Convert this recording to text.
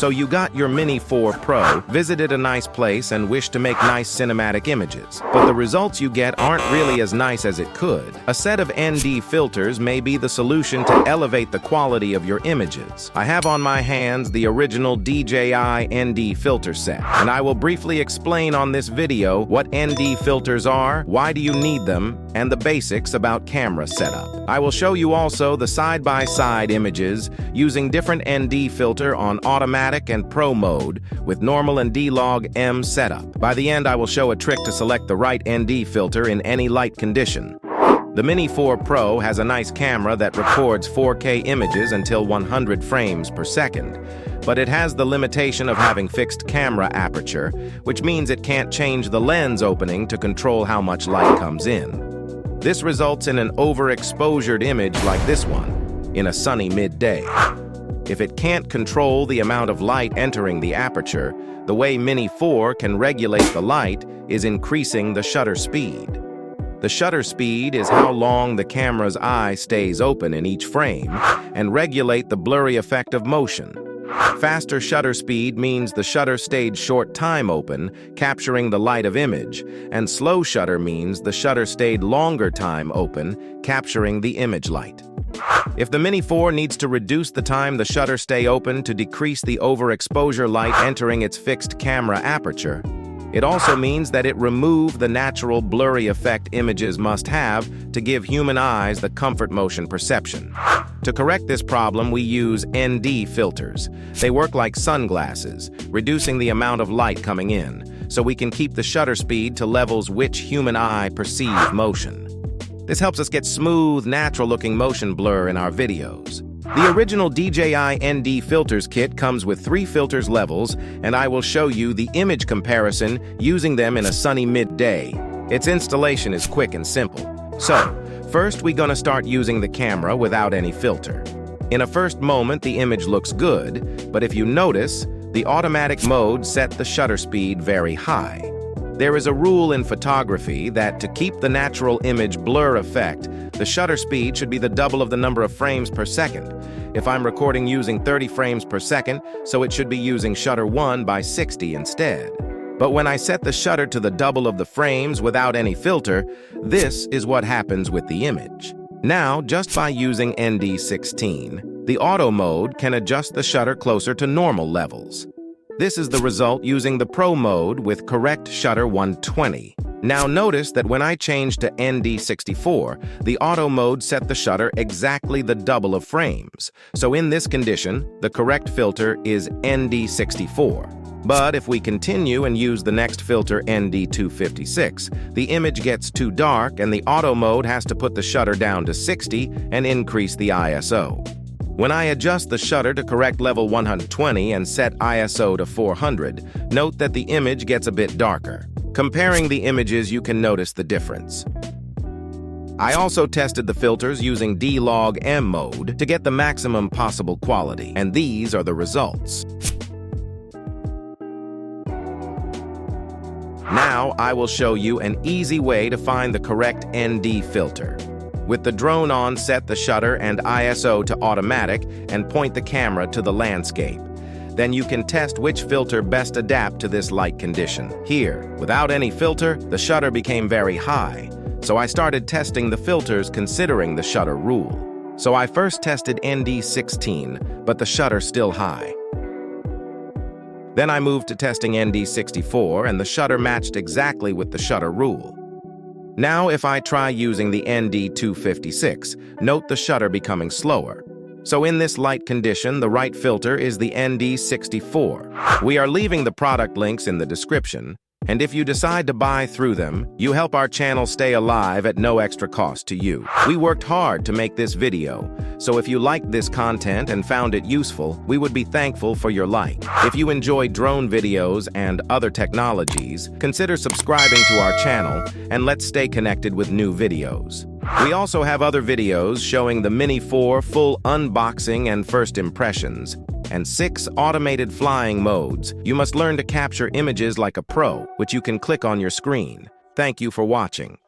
So you got your Mini 4 Pro, visited a nice place, and wish to make nice cinematic images. But the results you get aren't really as nice as it could. A set of ND filters may be the solution to elevate the quality of your images. I have on my hands the original DJI ND filter set, and I will briefly explain on this video what ND filters are, why do you need them, and the basics about camera setup. I will show you also the side-by-side images using different ND filter on automatic and Pro mode with normal and D-Log M setup. By the end, I will show a trick to select the right ND filter in any light condition. The Mini 4 Pro has a nice camera that records 4K images until 100 frames per second, but it has the limitation of having fixed camera aperture, which means it can't change the lens opening to control how much light comes in. This results in an overexposured image like this one, in a sunny midday. If it can't control the amount of light entering the aperture, the way Mini 4 can regulate the light is increasing the shutter speed. The shutter speed is how long the camera's eye stays open in each frame, and regulate the blurry effect of motion. Faster shutter speed means the shutter stayed short time open, capturing the light of image, and slow shutter means the shutter stayed longer time open, capturing the image light. If the Mini 4 needs to reduce the time the shutter stay open to decrease the overexposure light entering its fixed camera aperture, it also means that it remove the natural blurry effect images must have to give human eyes the comfort motion perception. To correct this problem, we use ND filters. They work like sunglasses, reducing the amount of light coming in, so we can keep the shutter speed to levels which human eye perceive motion. This helps us get smooth, natural-looking motion blur in our videos. The original DJI ND Filters kit comes with 3 filters levels, and I will show you the image comparison using them in a sunny midday. Its installation is quick and simple. So, first we're gonna start using the camera without any filter. In a first moment, the image looks good, but if you notice, the automatic mode set the shutter speed very high. There is a rule in photography that to keep the natural image blur effect, the shutter speed should be the double of the number of frames per second. If I'm recording using 30 frames per second, so it should be using shutter 1 by 60 instead. But when I set the shutter to the double of the frames without any filter, this is what happens with the image. Now, just by using ND16, the auto mode can adjust the shutter closer to normal levels. This is the result using the Pro mode with correct shutter 120. Now notice that when I changed to ND64, the auto mode set the shutter exactly the double of frames. So in this condition, the correct filter is ND64. But if we continue and use the next filter ND256, the image gets too dark and the auto mode has to put the shutter down to 60 and increase the ISO. When I adjust the shutter to correct level 120 and set ISO to 400, note that the image gets a bit darker. Comparing the images, you can notice the difference. I also tested the filters using D-Log M mode to get the maximum possible quality, and these are the results. Now I will show you an easy way to find the correct ND filter. With the drone on, set the shutter and ISO to automatic and point the camera to the landscape. Then you can test which filter best adapt to this light condition. Here, without any filter, the shutter became very high, so I started testing the filters considering the shutter rule. So I first tested ND16, but the shutter's still high. Then I moved to testing ND64 and the shutter matched exactly with the shutter rule. Now if I try using the ND256, note the shutter becoming slower. So in this light condition, the right filter is the ND64. We are leaving the product links in the description, and if you decide to buy through them, you help our channel stay alive at no extra cost to you. We worked hard to make this video, so if you liked this content and found it useful, we would be thankful for your like. If you enjoy drone videos and other technologies, consider subscribing to our channel, and let's stay connected with new videos. We also have other videos showing the Mini 4 full unboxing and first impressions, and 6 automated flying modes. You must learn to capture images like a pro, which you can click on your screen. Thank you for watching.